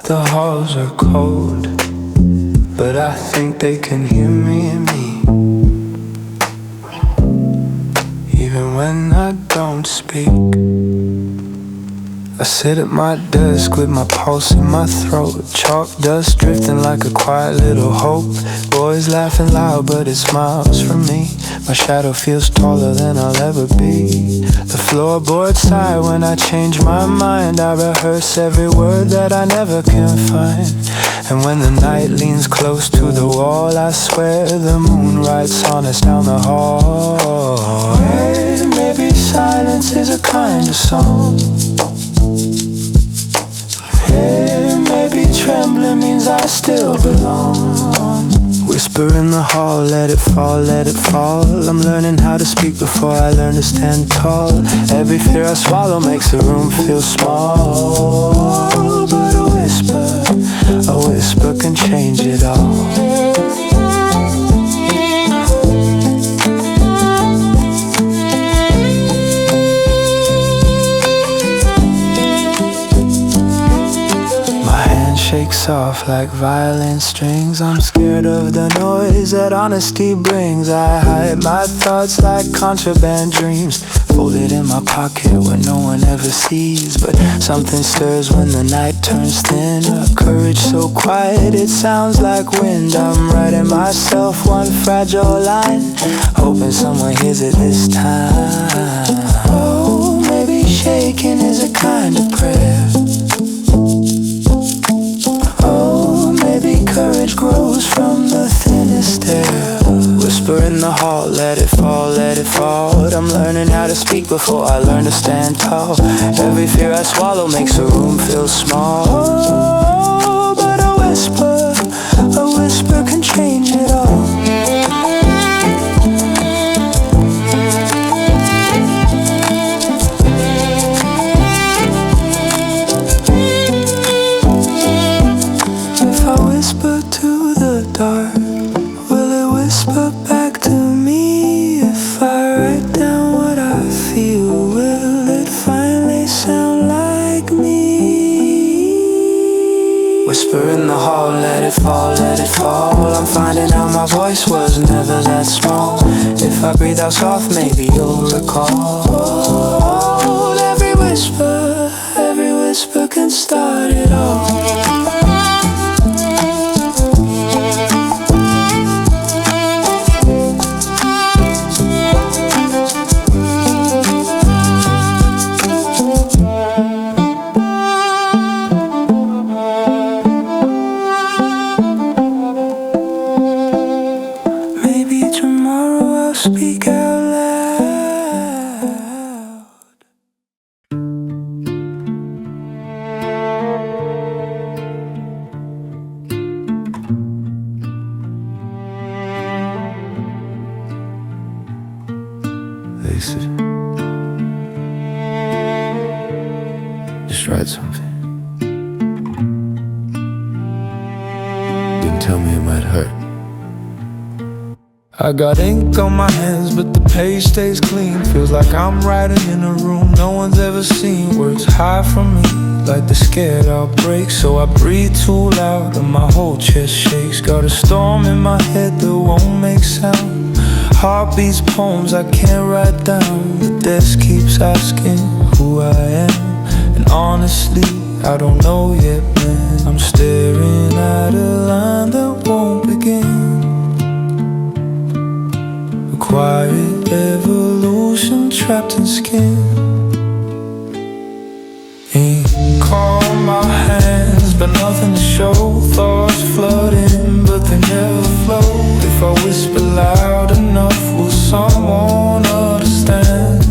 The halls are cold, but I think they can hear me, even when I don't speak. I sit at my desk with my pulse in my throat, chalk dust drifting like a quiet little hope. Boys laughing loud, but it smiles from me. My shadow feels taller than I'll ever be. The floorboards sigh when I change my mind. I rehearse every word that I never can find. And when the night leans close to the wall, I swear the moon writes on us down the hall. Hey, maybe silence is a kind of song. Hey, maybe trembling means I still belong. Whisper in the hall, let it fall, let it fall. I'm learning how to speak before I learn to stand tall. Every fear I swallow makes the room feel small. But a whisper can change it all. Shakes off like violin strings. I'm scared of the noise that honesty brings. I hide my thoughts like contraband dreams, folded in my pocket where no one ever sees. But something stirs when the night turns thin. A courage so quiet it sounds like wind. I'm writing myself one fragile line, hoping someone hears it this time. Oh, maybe shaking is a kind of prayer. Courage grows from the thinnest air. Whisper in the hall, let it fall, let it fall. I'm learning how to speak before I learn to stand tall. Every fear I swallow makes the room feel small. Oh, but a whisper can change it all. Will it whisper back to me? If I write down what I feel, will it finally sound like me? Whisper in the hall, let it fall, let it fall. I'm finding out my voice was never that small. If I breathe out soft, maybe you'll recall. Oh, every whisper can start it all. Speak out loud. Listen, just write something. You can tell me it might hurt. I got ink on my hands, but the page stays clean. Feels like I'm writing in a room no one's ever seen. Words high from me, like they're scared I'll break. So I breathe too loud and my whole chest shakes. Got a storm in my head that won't make sound. Heartbeats, poems I can't write down. The desk keeps asking who I am, and honestly, I don't know yet, man. I'm staring at a line that won't begin. Quiet evolution trapped in skin. Ink on my hands, but nothing to show. Thoughts flooding, but they never flow. If I whisper loud enough, will someone understand?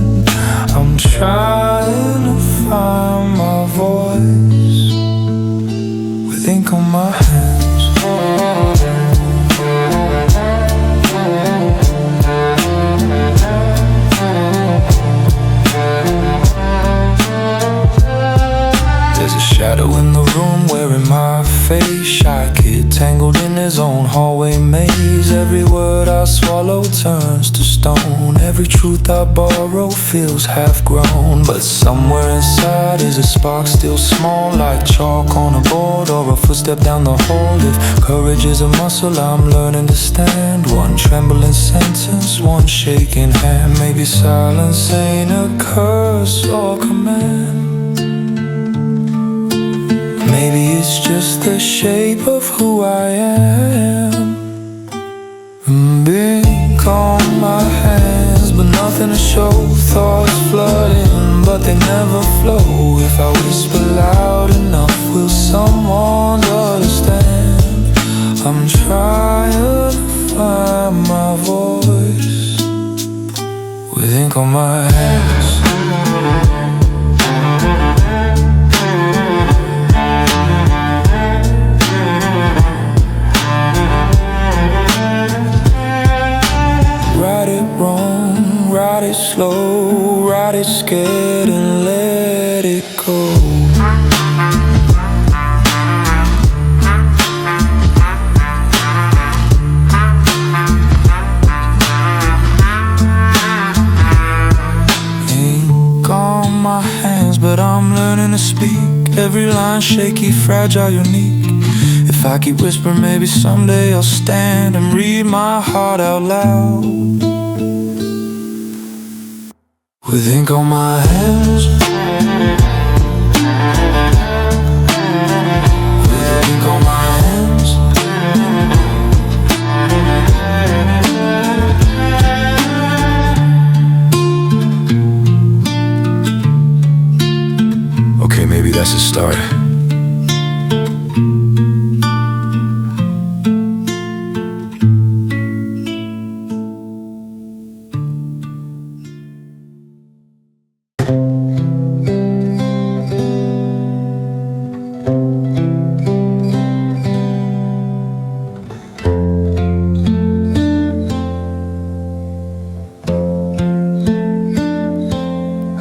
I'm trying to find my voice with ink on my hands. Shadow in the room wearing my face. Shy kid tangled in his own hallway maze. 'cause every word I swallow turns to stone. Every truth I borrow feels half grown, but somewhere inside is a spark still small, like chalk on a board or a footstep down the hall. If courage is a muscle, I'm learning to stand. One trembling sentence, one shaking hand. Maybe silence ain't a curse or command. Maybe it's just the shape of who I am. Big on my hands, but nothing to show. Thoughts flooding, but they never flow. If I whisper loud enough, will someone understand? I'm trying to find my voice with ink on my hands. Ride it wrong, ride it slow, ride it scared and let it go. Ink on my hands, but I'm learning to speak. Every line shaky, fragile, unique. If I keep whispering, maybe someday I'll stand and read my heart out loud with ink on my hands. With ink on my hands. Okay, maybe that's a start.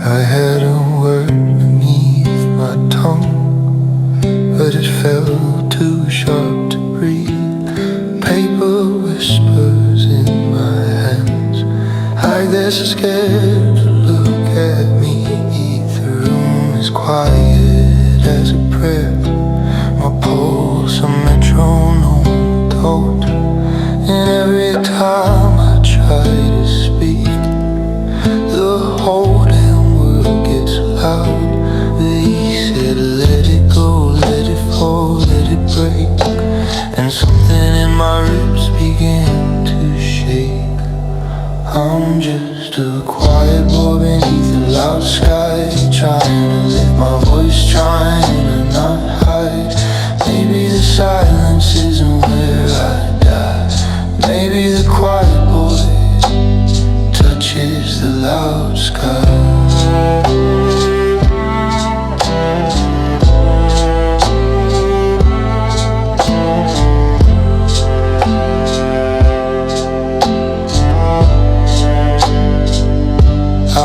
I had a word beneath my tongue, but it fell too sharp to breathe. Paper whispers in my hands, like they're so scared to look at me. The room is quiet as a prayer, my pulse a metronome thought. And every time I try to speak, the whole damn world gets loud. But he said, let it go, let it fall, let it break. And something in my ribs began to shake. I'm just a quiet boy beneath the loud sky, trying to lift my voice, trying to not hide. Maybe the silence isn't where I die. Maybe the quiet boy touches the loud sky.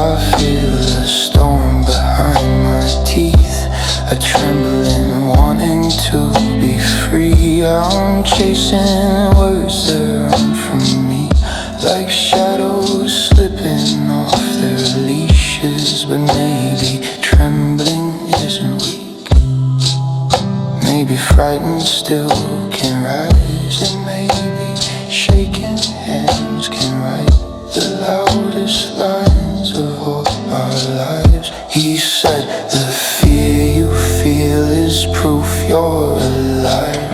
I feel the storm behind my teeth, a trembling wanting to be free. I'm chasing words that run from me, like shadows slipping off their leashes. But maybe trembling isn't weak, maybe frightened still can rise. And maybe shaking hands can write the loudest lines of all our lives. He said, the fear you feel is proof you're alive.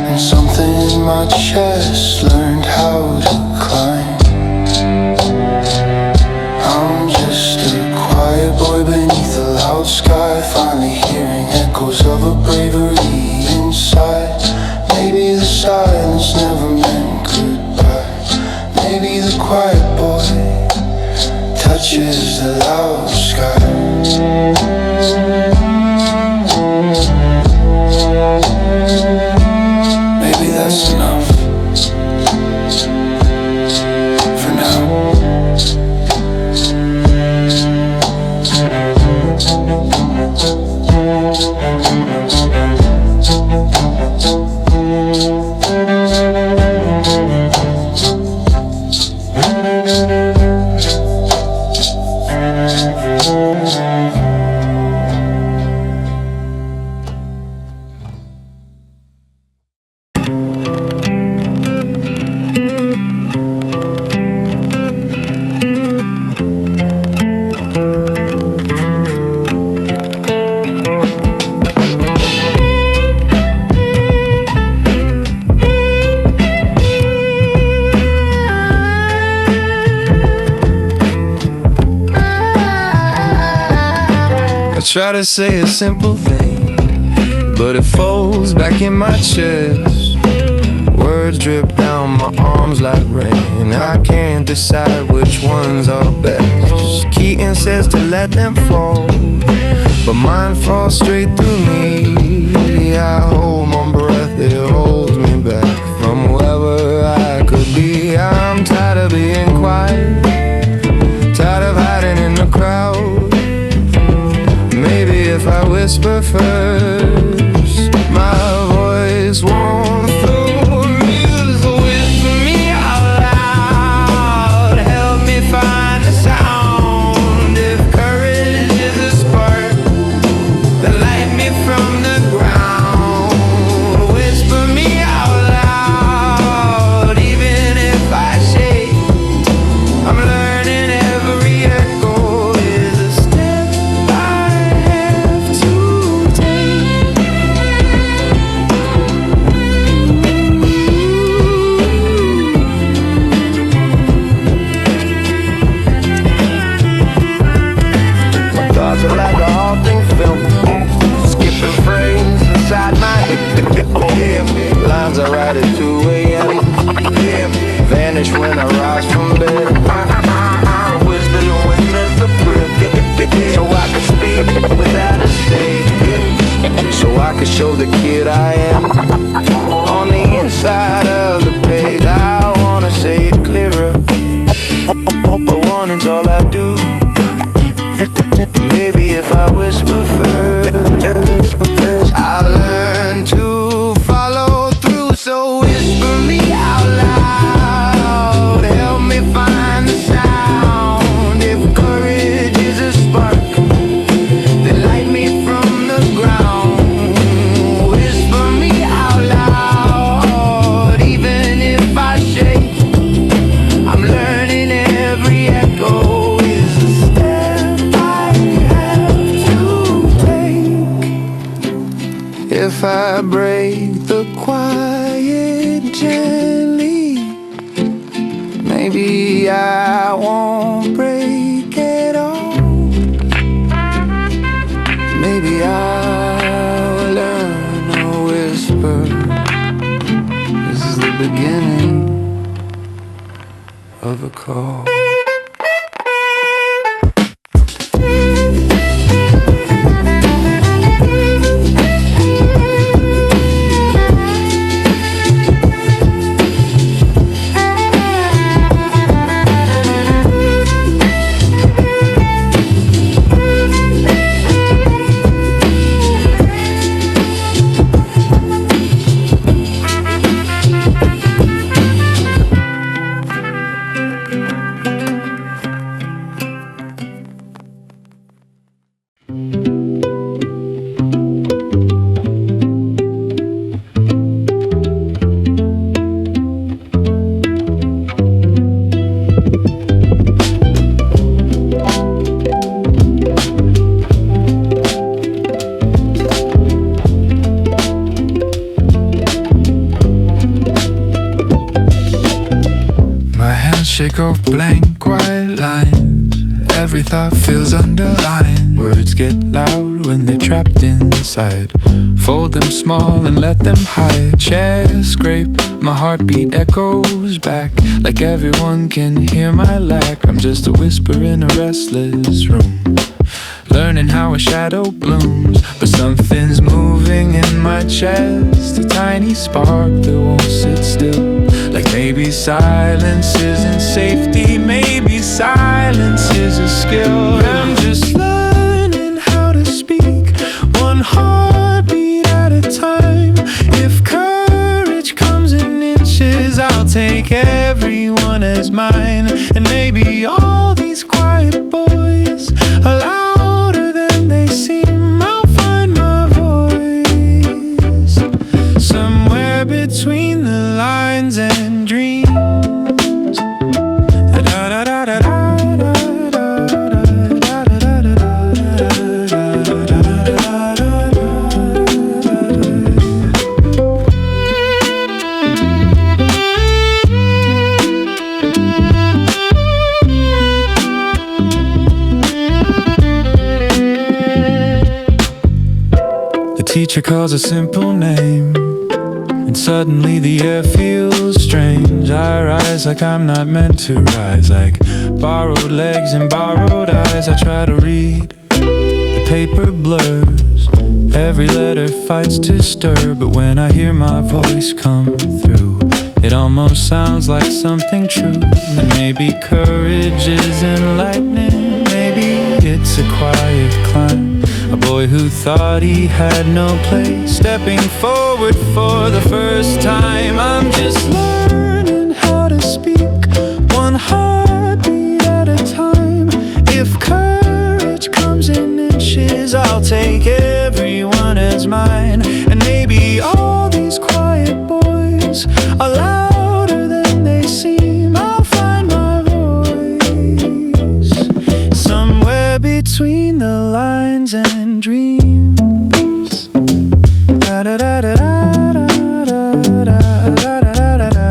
And something in my chest learned how to climb. I'm just a quiet boy beneath the loud sky, finally hearing echoes of a bravery inside. Maybe the silence never meant goodbye. Maybe the quiet boy touches the loud sky. Maybe that's enough for now. try to say a simple thing, but it falls back in my chest. Words drip down my arms like rain. I can't decide which ones are best. Keaton says to let them fall, but mine falls straight through me. I hold my breath, it holds me back from whoever I could be. I'm tired of being quiet, tired of hiding in the crowd. Maybe if I whisper first, my voice won't through. So whisper me out loud, help me find the sound. If courage is a spark that light me from the ground, whisper me out loud, even if I shake. I'm learning every echo is a step I have to take. My thoughts are like a haunting film, skipping frames inside my head. Lines I write at 2 a.m. Vanish when I rise from bed. Whisper the wind at the breath, so I can speak without a stage, so I can show the kid I am on the inside of the page. I wanna say it clearer, but warning's all I do. Maybe if I whisper first, I'll learn to follow through. So whisper me out loud, help me find the sound. If courage is a spark, then light me from the ground. Whisper me out loud, even if I shake. I'm learning every echo is a step I have to take. If I break the quiet gently, maybe I won't break at all. Maybe I'll learn a whisper. This is the beginning of a call. Shake off blank white lines. Every thought feels underlined. Words get loud when they're trapped inside. Fold them small and let them hide. Chairs scrape, my heartbeat echoes back. Like everyone can hear my lack. I'm just a whisper in a restless room, learning how a shadow blooms. But something's moving in my chest, a tiny spark that won't sit still. Like maybe silence isn't safety, maybe silence is a skill. I'm just learning how to speak, one heartbeat at a time. If courage comes in inches, I'll take everyone as mine. And maybe all these quiet boys are louder than they seem. I'll find my voice somewhere between the lines and dreams. teacher calls a simple name, and suddenly the air feels strange. I rise like I'm not meant to rise, like borrowed legs and borrowed eyes. I try to read, the paper blurs, every letter fights to stir. But when I hear my voice come through, it almost sounds like something true. And maybe courage is enlightening, maybe it's a quiet climb. A boy who thought he had no place, stepping forward for the first time. I'm just learning how to speak, one heartbeat at a time. If courage comes in inches, I'll take everyone as mine. And maybe all these quiet boys are louder than they seem. I'll find my voice somewhere between the lines and dreams. Da da da da da da da da da da.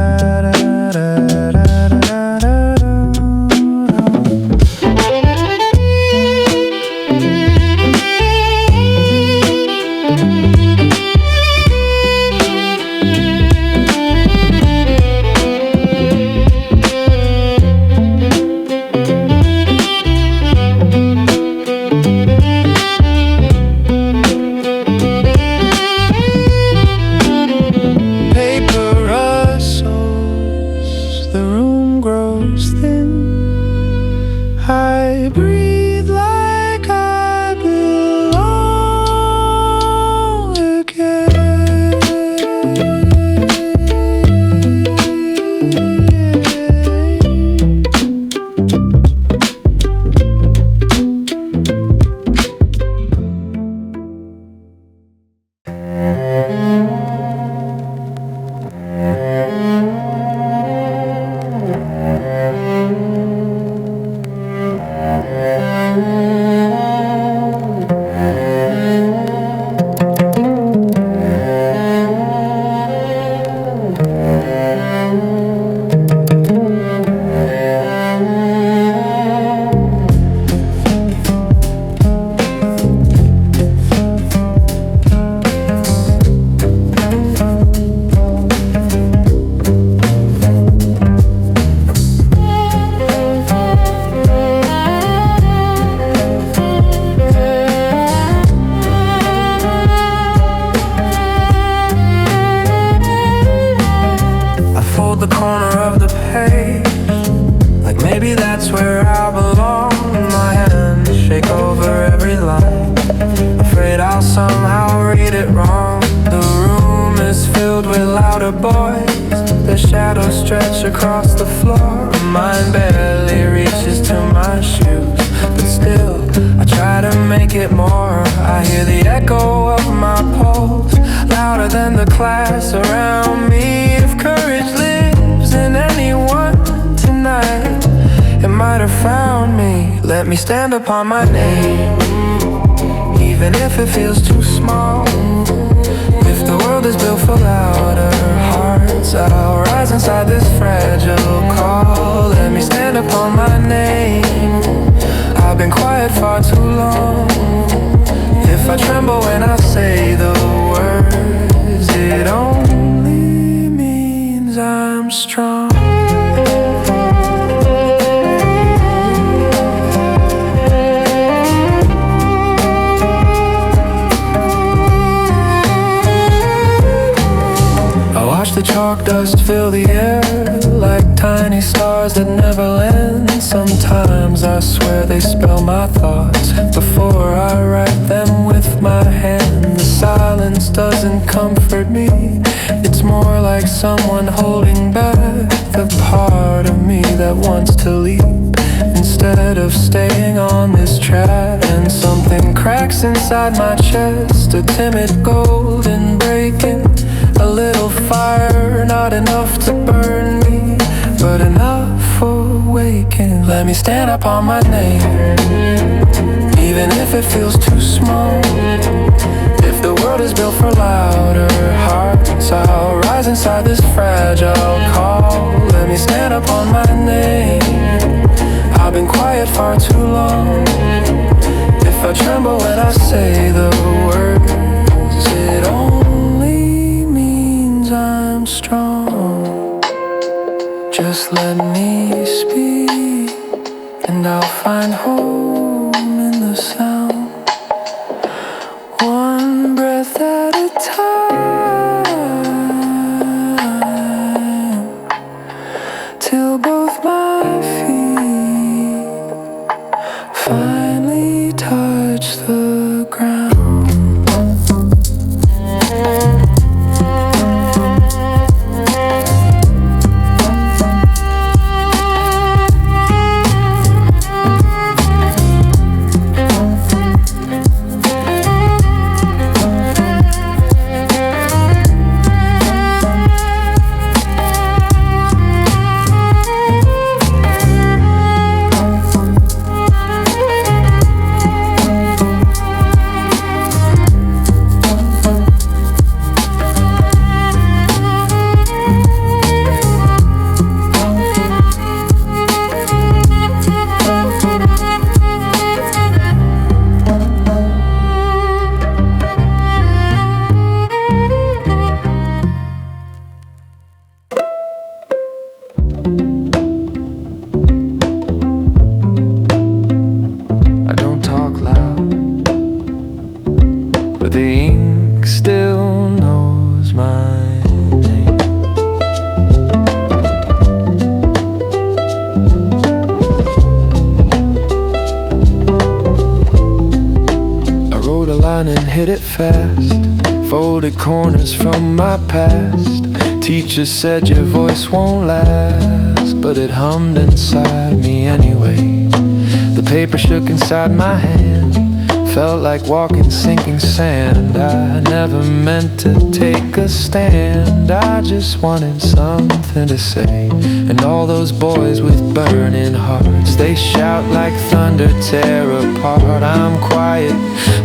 I breathe like I belong again. The corner of the page, like maybe that's where I belong. My hands shake over every line, afraid I'll somehow read it wrong. The room is filled with louder boys, their shadows stretch across the floor. Mine barely reaches to my shoes, but still I try to make it more. I hear the echo of my pulse, louder than the class around me. If courage lives in anyone tonight, it might have found me. Let me stand upon my name, even if it feels too small. If the world is built for louder hearts, I'll rise inside this fragile call. Let me stand upon my name, I've been quiet far too long. If I tremble when I say the words, it only means I'm strong. The chalk dust fill the air like tiny stars that never land. Sometimes I swear they spell my thoughts before I write them with my hand. The silence doesn't comfort me, it's more like someone holding back the part of me that wants to leap instead of staying on this track. And something cracks inside my chest, a timid golden breaking. A little fire, not enough to burn me, but enough for waking. Let me stand up on my name, even if it feels too small. If the world is built for louder hearts, I'll rise inside this fragile call. Let me stand up on my name, I've been quiet far too long. If I tremble when I say the words, grown strong. Just let me speak, and I'll find home in the sound. One breath at a time, till both my feet finally touch the ground. The ink still knows my name. I wrote a line and hit it fast, folded corners from my past. Teacher said your voice won't last, but it hummed inside me anyway. The paper shook inside my hand, felt like walking sinking sand. I never meant to take a stand, I just wanted something to say. And all those boys with burning hearts, they shout like thunder, tear apart. I'm quiet,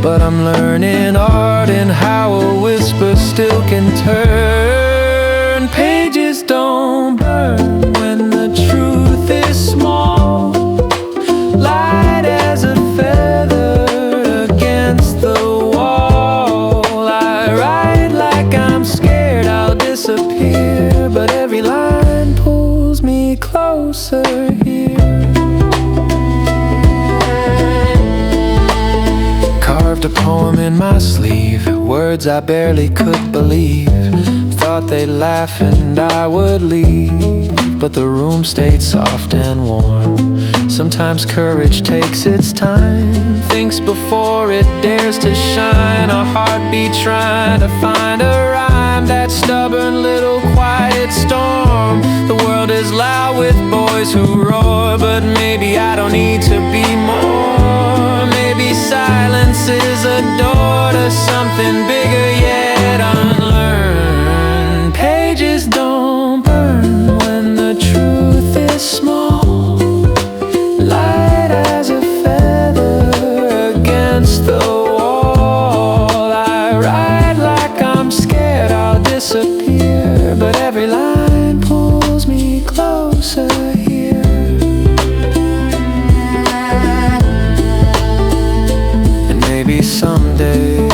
but I'm learning art, and how a whisper still can turn. Pages don't burn when the truth is small, light as a feather against the wall. I write like I'm scared I'll disappear, but every line pulls me closer here. Carved a poem in my sleeve, words I barely could believe. Thought they'd laugh and I would leave, but the room stayed soft and warm. Sometimes courage takes its time, thinks before it dares to shine. A heartbeat trying to find a rhyme, that stubborn little quiet storm. The world is loud with boys who roar, but maybe I don't need to be more. Maybe silence is a door to something bigger yet unlearned. Pages don't burn when the truth is small, light as a feather against the wall. I write like I'm scared I'll disappear, but every line pulls me closer here. And maybe someday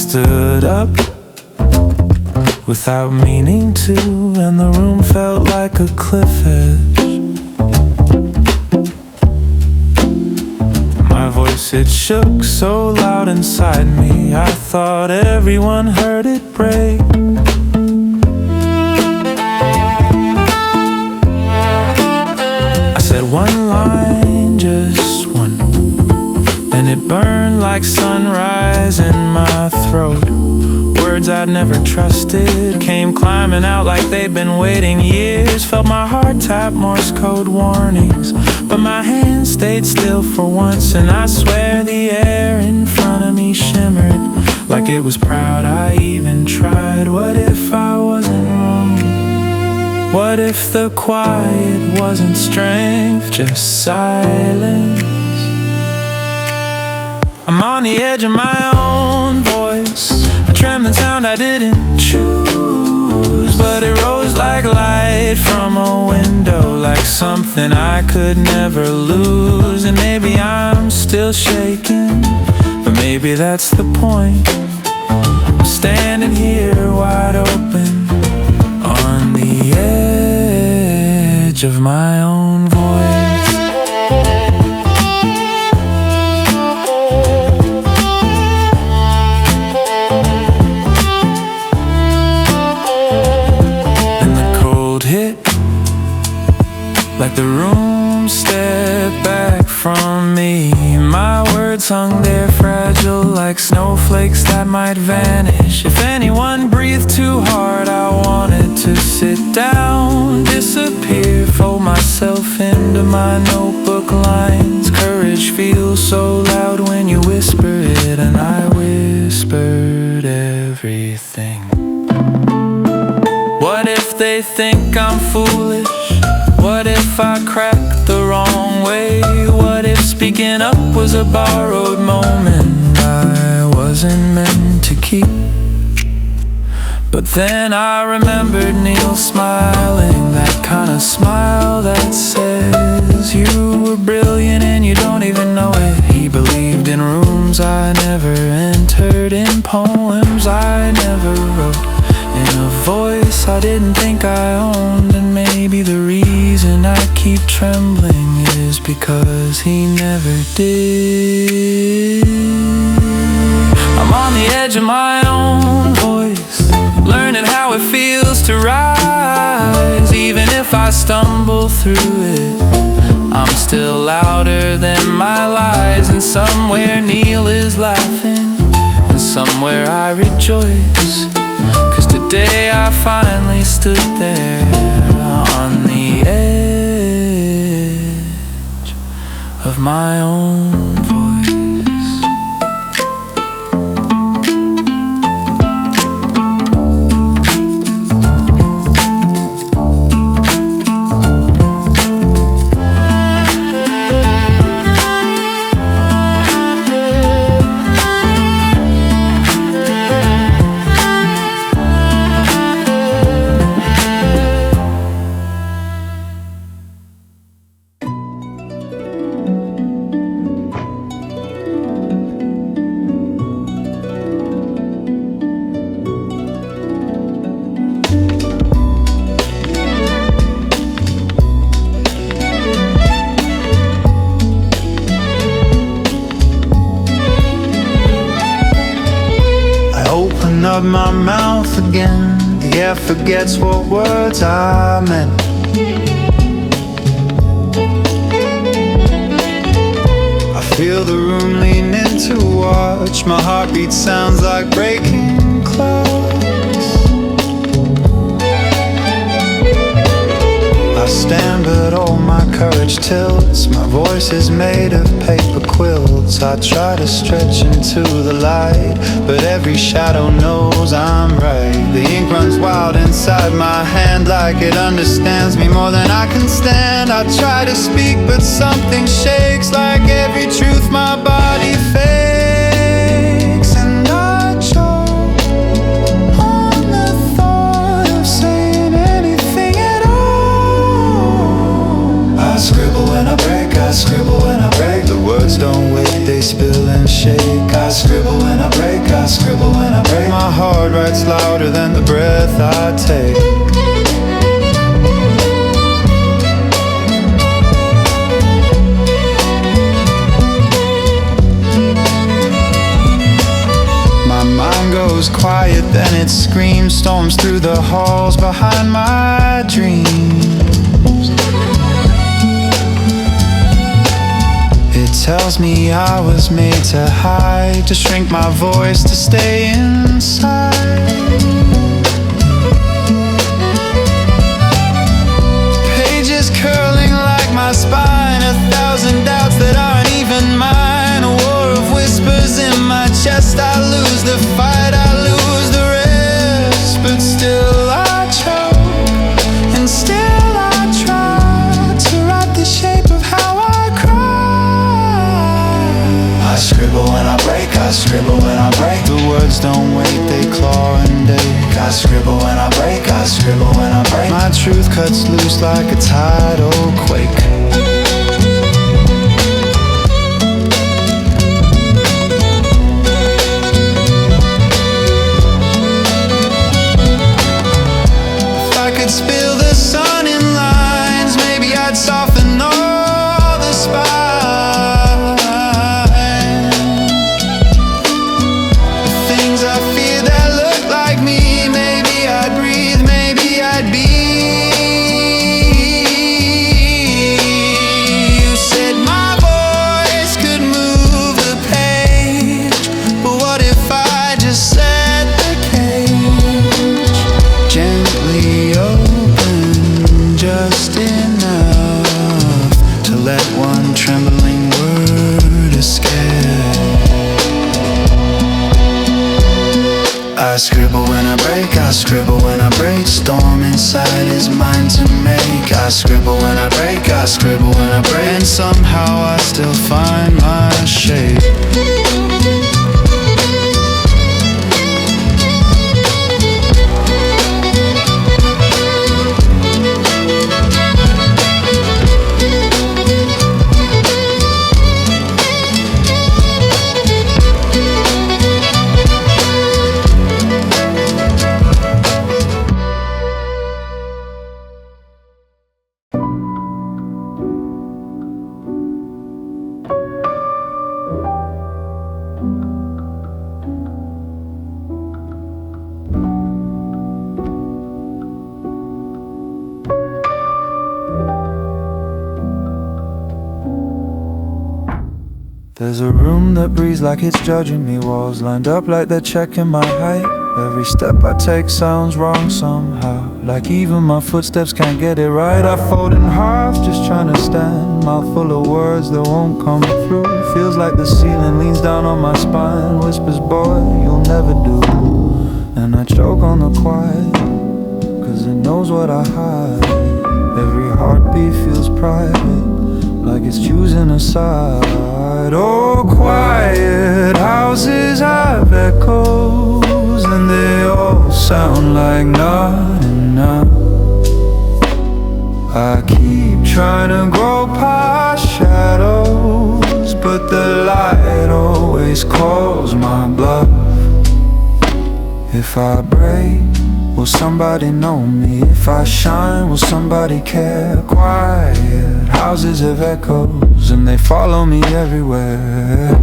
stood up without meaning to, and the room felt like a cliff edge. My voice, it shook so loud inside me, I thought everyone heard it break. I said one line, just one, and it burned like sunrise in my throat. Words I'd never trusted came climbing out like they'd been waiting years. Felt my heart tap Morse code warnings, but my hand stayed still for once, and I swear the air in front of me shimmered like it was proud I even tried. What if I wasn't wrong? What if the quiet wasn't strength, just silence? I'm on the edge of my own voice, a trembling sound I didn't choose, but it rose like light from a window, like something I could never lose. And maybe I'm still shaking, but maybe that's the point. I'm standing here wide open on the edge of my own voice. Like the room stepped back from me, my words hung there fragile like snowflakes that might vanish if anyone breathed too hard. I wanted to sit down, disappear, fold myself into my notebook lines. Courage feels so loud when you whisper it, and I whispered everything. What if they think I'm foolish? What if I cracked the wrong way? What if speaking up was a borrowed moment I wasn't meant to keep? But then I remembered Neil smiling, that kind of smile that says you were brilliant and you don't even know it. He believed in rooms I never entered, in poems I never wrote, in a voice I didn't think I owned. And maybe the reason I keep trembling is because he never did. I'm on the edge of my own voice, learning how it feels to rise. Even if I stumble through it, I'm still louder than my lies. And somewhere Neil is laughing, and somewhere I rejoice, 'cause today I finally stood there on the edge of my own voice. Up my mouth again, the air forgets what words I meant. I feel the room lean in to watch, my heartbeat sounds like breaking clouds. I stand but all my courage tilts, my voice is made of paper quilts. I try to stretch into the light, but every shadow knows I'm right. The ink runs wild inside my hand, like it understands me more than I can stand. I try to speak but something shakes, like every truth my body fakes. And I choke on the thought of saying anything at all. I scribble when I break, I scribble when I break. The words don't wait, they spill and shake. I scribble when I break, I scribble when I take. My mind goes quiet, then it screams, storms through the halls behind my dreams. It tells me I was made to hide, to shrink my voice, to stay inside. Pages curling like my spine, 1,000 doubts that aren't even mine. A war of whispers in my chest, I lose the fight, I lose the rest. But still I choke, and still I try to write the shape of how I cry. I scribble when I break, I scribble when I break. The words don't wait, they claw and ache. I scribble when I break, I scribble when I break. My truth cuts loose like a tidal quake. Spill the sun in lines, maybe I'd soften all the spine. The things I fear that look like me, maybe I'd breathe, maybe I'd be. You said my voice could move the page, but what if I just set the cage gently open, just enough to let one trembling word escape. I scribble when I break, I scribble when I break. Storm inside is mine to make. I scribble when I break, I scribble when I break. And somehow I still find my shape. There's a room that breathes like it's judging me. Walls lined up like they're checking my height. Every step I take sounds wrong somehow, like even my footsteps can't get it right. I fold in half just trying to stand, mouth full of words that won't come through. Feels like the ceiling leans down on my spine, whispers, boy, you'll never do. And I choke on the quiet, cause it knows what I hide. Every heartbeat feels private, like it's choosing a side. Oh, quiet houses have echoes, and they all sound like not enough. I keep trying to grow past shadows, but the light always calls my bluff. If I break, will somebody know me? If I shine, will somebody care? Quiet houses have echoes, and they follow me everywhere.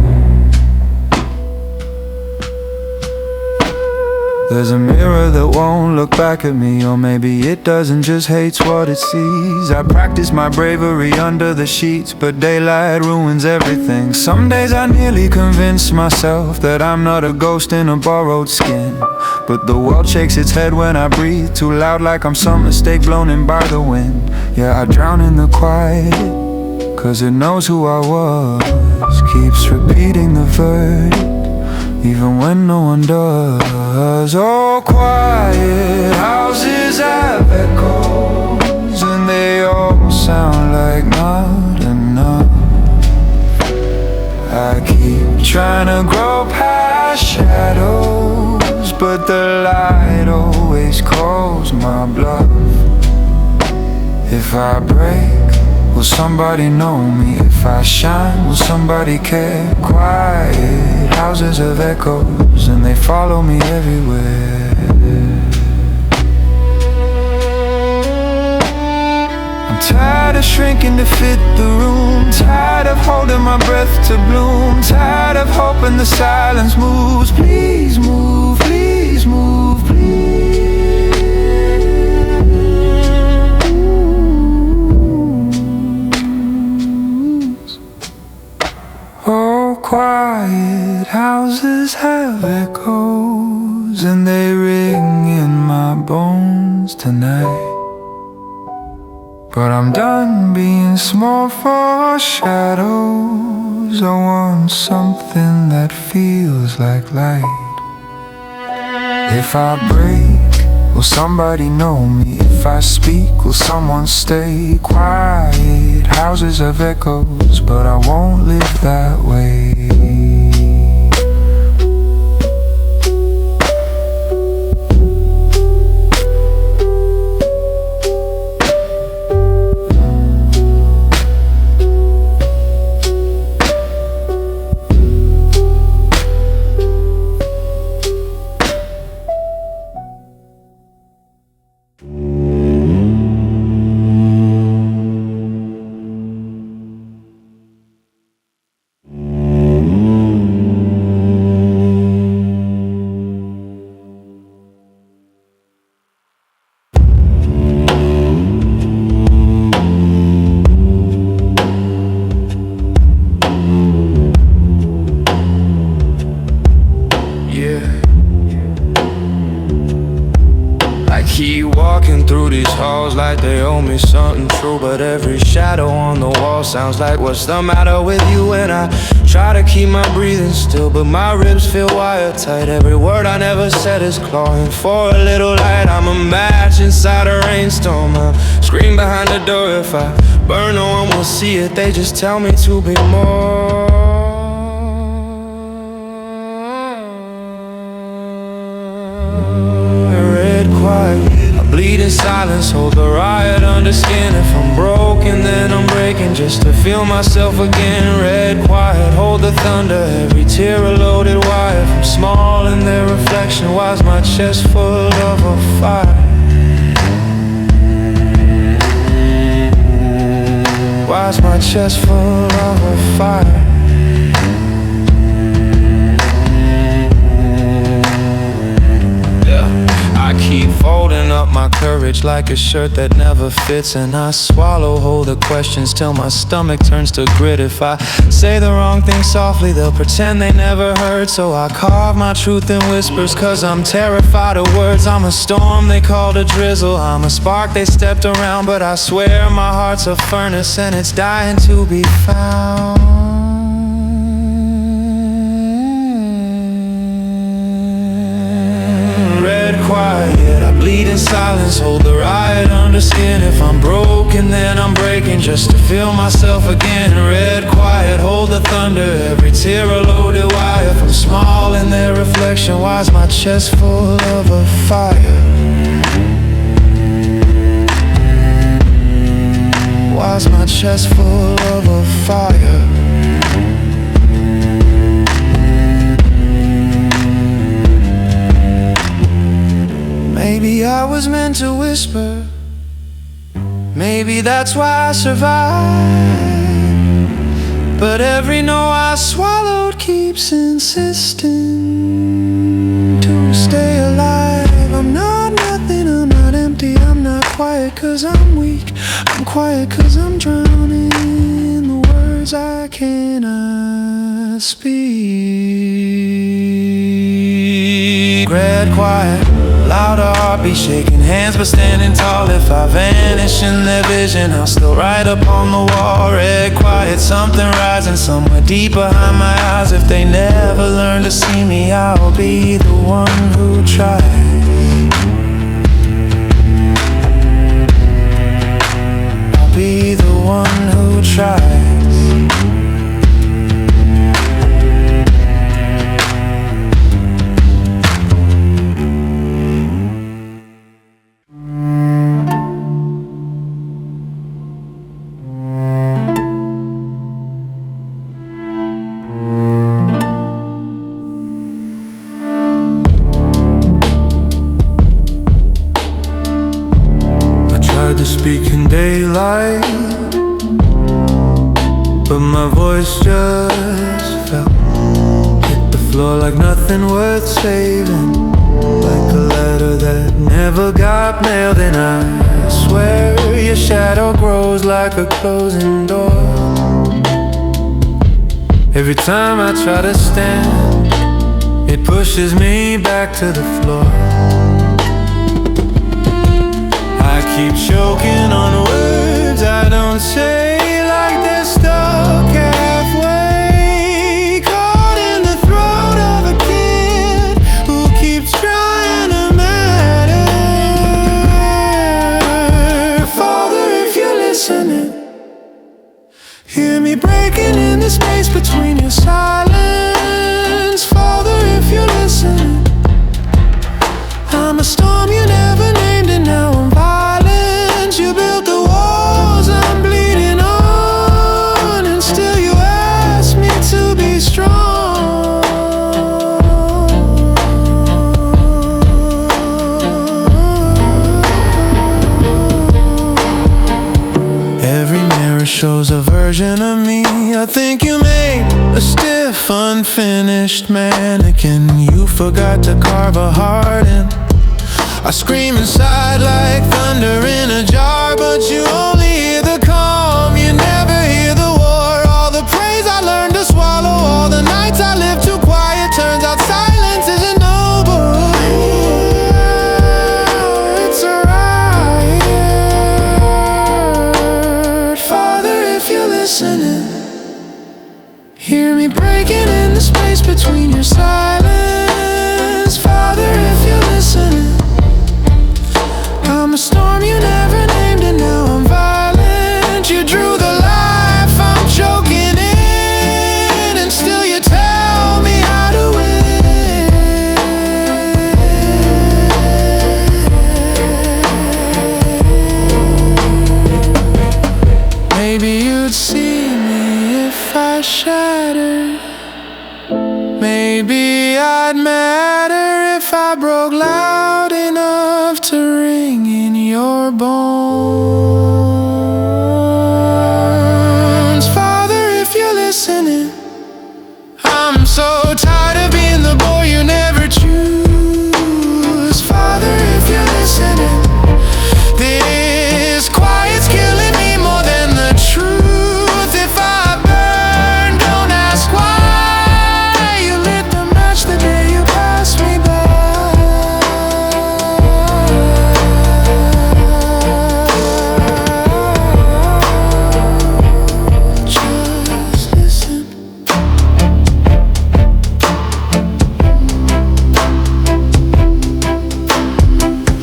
There's a mirror that won't look back at me, or maybe it doesn't, just hates what it sees. I practice my bravery under the sheets, but daylight ruins everything. Some days I nearly convince myself that I'm not a ghost in a borrowed skin, but the world shakes its head when I breathe too loud, like I'm some mistake blown in by the wind. Yeah, I drown in the quiet, cause it knows who I was. Keeps repeating the verdict, even when no one does. Oh, quiet houses have echoes, and they all sound like not enough. I keep trying to grow past shadows, but the light always calls my bluff. If I break, will somebody know me? If I shine, will somebody care? Quiet houses have echoes, and they follow me everywhere. shrinking to fit the room. Tired of holding my breath to bloom. Tired of hoping the silence moves. Please move, please move, please. Oh, quiet houses have echoes, and they ring in my bones tonight. But I'm done being small for shadows. I want something that feels like light. If I break, will somebody know me? If I speak, will someone stay? Quiet houses have echoes, but I won't live that way. Keep walking through these halls like they owe me something true, but every shadow on the wall sounds like what's the matter with you? And I try to keep my breathing still, but my ribs feel wired-tight. Every word I never said is clawing for a little light. I'm a match inside a rainstorm. I scream behind the door. If I burn, no one will see it. They just tell me to be more. I bleed in silence, hold the riot under skin. If I'm broken, then I'm breaking just to feel myself again. Red quiet, hold the thunder, every tear a loaded wire. If I'm small in their reflection, why's my chest full of a fire? Why's my chest full of a fire? I keep folding up my courage like a shirt that never fits, and I swallow whole the questions till my stomach turns to grit. If I say the wrong thing softly, they'll pretend they never heard. So I carve my truth in whispers, cause I'm terrified of words. I'm a storm they called a drizzle, I'm a spark they stepped around, but I swear my heart's a furnace and it's dying to be found. Quiet, I bleed in silence, hold the riot under skin. If I'm broken, then I'm breaking just to feel myself again. Red quiet, hold the thunder, every tear a loaded wire. If I'm small in their reflection, why's my chest full of a fire? Why's my chest full of a fire? Maybe I was meant to whisper, maybe that's why I survived. But every no I swallowed keeps insisting to stay alive. I'm not nothing, I'm not empty, I'm not quiet cause I'm weak. I'm quiet cause I'm drowning in the words I cannot speak. Red quiet, louder heartbeat, shaking hands but standing tall. If I vanish in their vision, I'll still write upon the wall. Red quiet, something rising somewhere deep behind my eyes. If they never learn to see me, I'll be the one who tries. I'll be the one who tries. tried to speak in daylight, but my voice just fell, hit the floor like nothing worth saving, like a letter that never got mailed. And I swear your shadow grows like a closing door. Every time I try to stand, it pushes me back to the floor. I keep choking on words I don't say, like they're stuck halfway, caught in the throat of a kid who keeps trying to matter. Father, if you're listening, hear me breaking in the space between your silence. Father, if you're listening, I'm a storm you never named, and now I'm violent. You built the walls I'm bleeding on, and still you ask me to be strong. Every mirror shows a version of me. I think you made a stiff, unfinished mannequin. You forgot to carve a heart in. I scream inside like thunder in a jar, but you only hear the calm, you never hear the war. All the praise I learned to swallow, all the nights I lived too quiet. Turns out silence isn't noble, it's a riot. Father, if you're listening, hear me breaking in the space between your silence. Father, if you're listening, I'm a storm you never named, and now I'm violent. You drew the life I'm choking in, and still you tell me how to win. Maybe you'd see me if I shattered. Maybe I'd matter if I broke loud enough to ring in your bones. Father, if you're listening, I'm so tired of being the boy you never choose. Father, if you're listening, this quiet's killing me more than the truth. If I burn, don't ask why. You lit the match the day you passed me by. Just listen.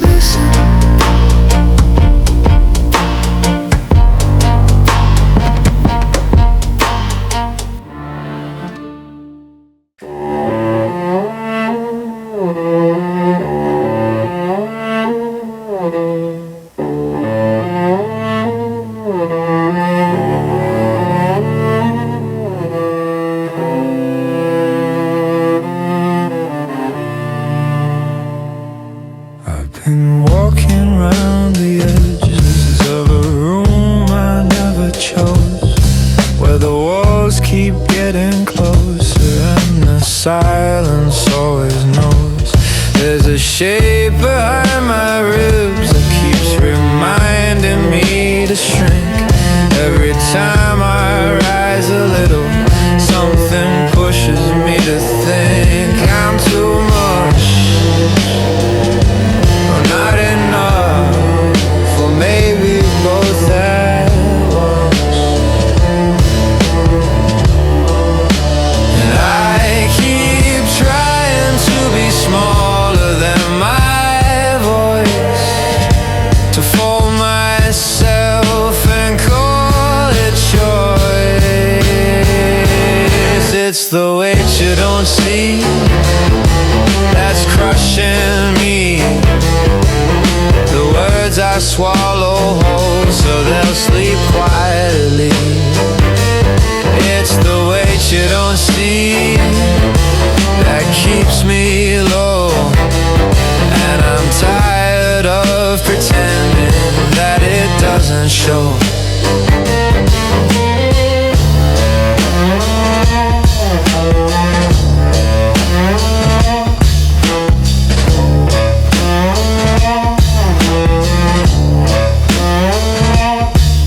Listen. I've been walking round the edges of a room I never chose, where the walls keep getting closer and the silence always knows. There's a shape behind my ribs that keeps reminding me to shrink. Every time I rise a little, something pushes me to think I'm too much, or not enough, or maybe both at once. And I keep trying to be smaller than my voice, to fold myself and call it choice. It's the weight you don't see that's crushing me. The words I swallow whole so they'll sleep quietly. It's the weight you don't see that keeps me low, and I'm tired of pretending that show.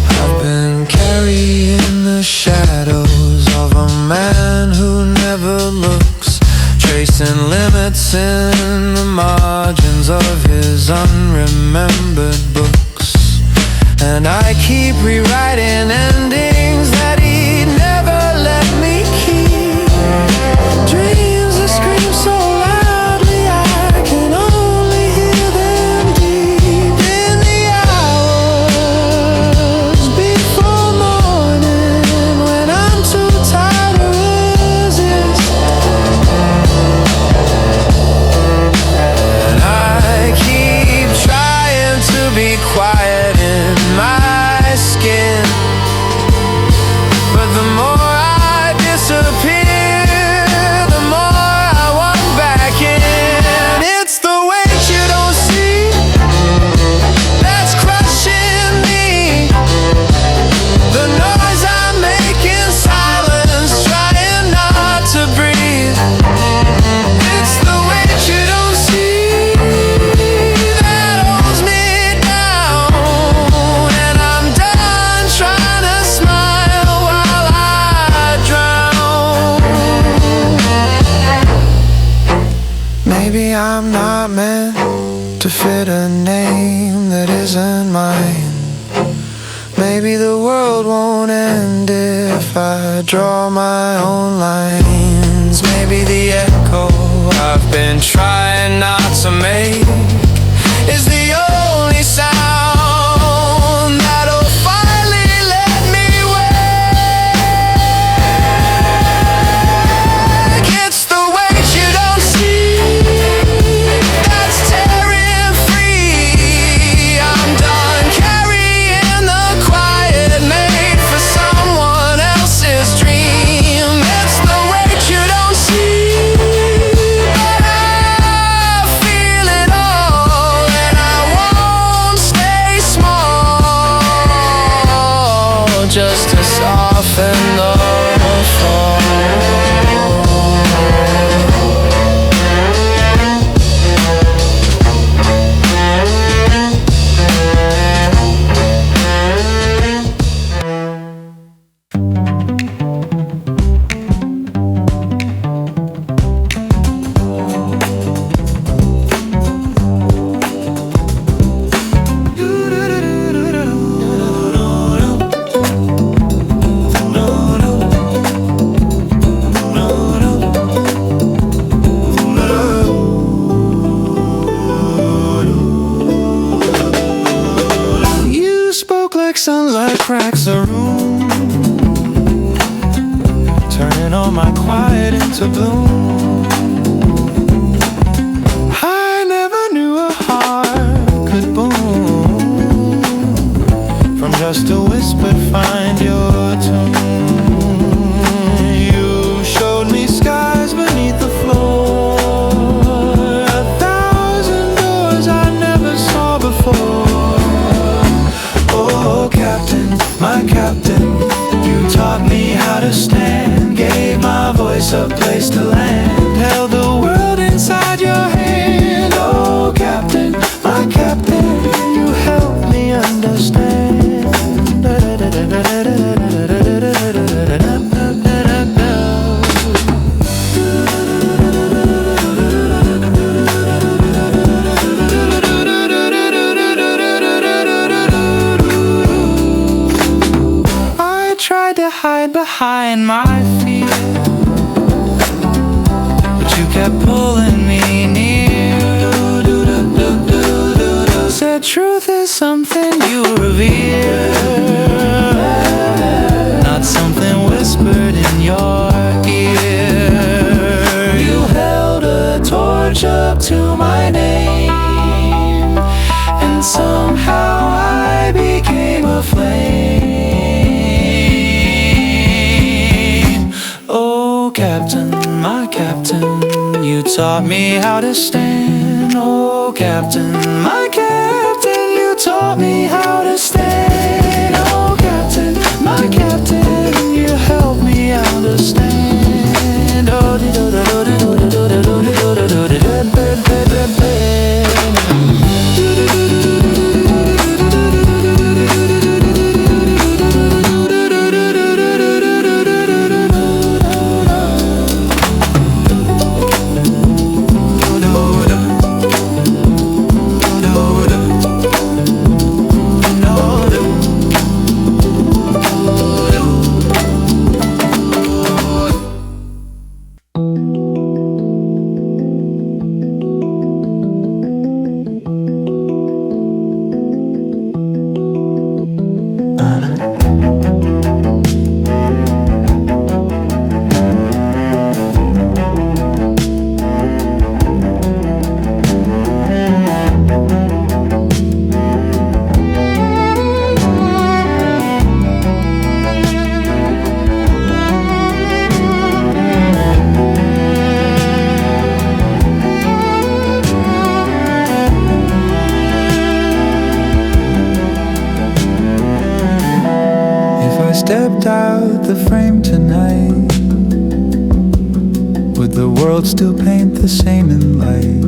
I've been carrying the shadows of a man who never looks, tracing limits in the margins of his unremembered books. And I keep rewriting endings that he never let me keep. Dreams that scream so loudly I can only hear them deep in the hours before morning, when I'm too tired to resist. And I keep trying to be quiet in my skin, but the more I disappear, the more I want back in. It's the weight you don't see that's crushing me, the noise I make in silence, trying not to breathe. It's the weight you don't see that holds me down, and I'm done trying to smile while I drown. Maybe I'm not meant to fit a name that isn't mine. Maybe the world won't end if I draw my own lines. Maybe the echo I've been trying not to make is the only sound that'll finally let me wake. It's the weight you don't see that's tearing free. I'm done carrying the quiet made for someone else's dream. It's the weight you don't see, but I feel it all, and I won't stay small just to soften the fall. You spoke like sunlight cracks a room, turning all my quiet into bloom. I never knew a heart could boom from just a whisper. Find your tune. You showed me skies beneath the floor, 1,000 doors I never saw before. Oh, Captain, my captain, you taught me how to stand, gave my voice a place to land, held the world inside your hand. Oh, Captain, my captain, you helped me understand. I tried to hide behind my fear, but you kept pulling me near. Said truth is something you revere, not something whispered in your ear. You held a torch up to my name, and somehow I became a flame. Oh, Captain, my captain, you taught me how to stand. Oh, Captain, my captain, you taught me how to stand. stepped out the frame tonight? Would the world still paint the same in light?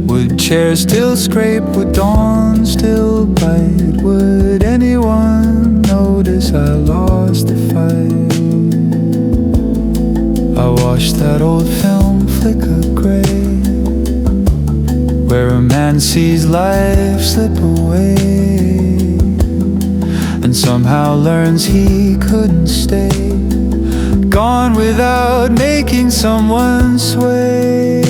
Would chairs still scrape? Would dawn still bite? Would anyone notice I lost the fight? I watched that old film flicker gray, where a man sees life slip away and somehow learns he couldn't stay, gone without making someone sway.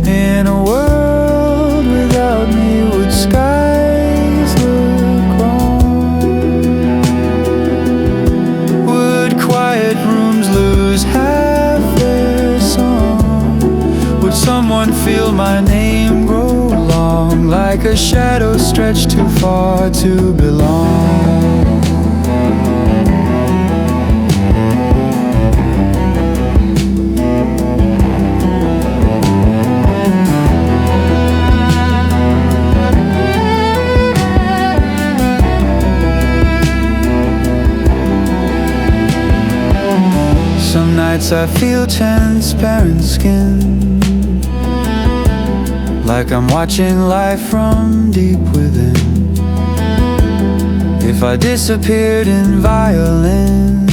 In a world without me, would skies look wrong? Would quiet rooms lose half their song? Would someone feel my name grow long, like a shadow stretched too far to belong? Some nights I feel transparent skin, like I'm watching life from deep within. If I disappeared in violin,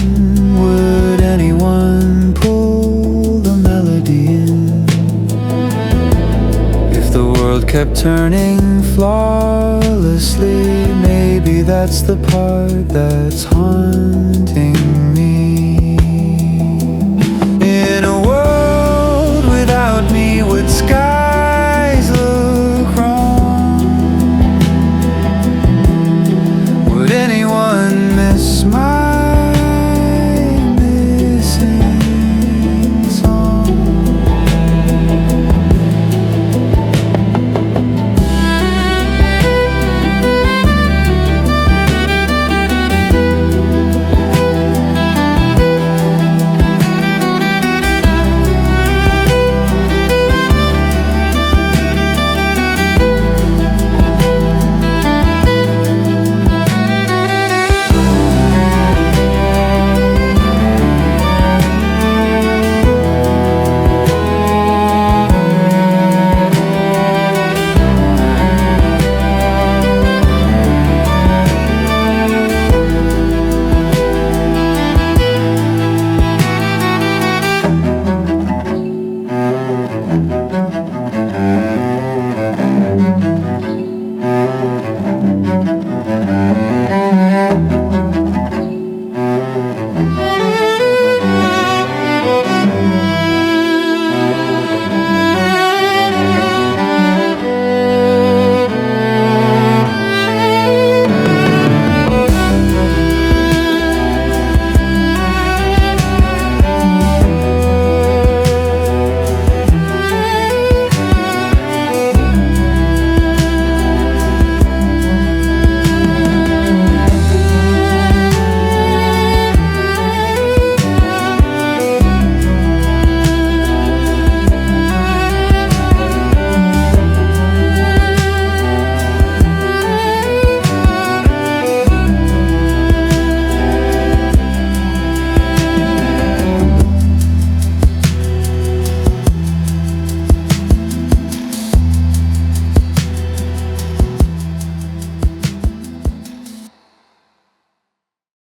would anyone pull the melody in? If the world kept turning flawlessly, maybe that's the part that's haunting me. In a world without me, would sky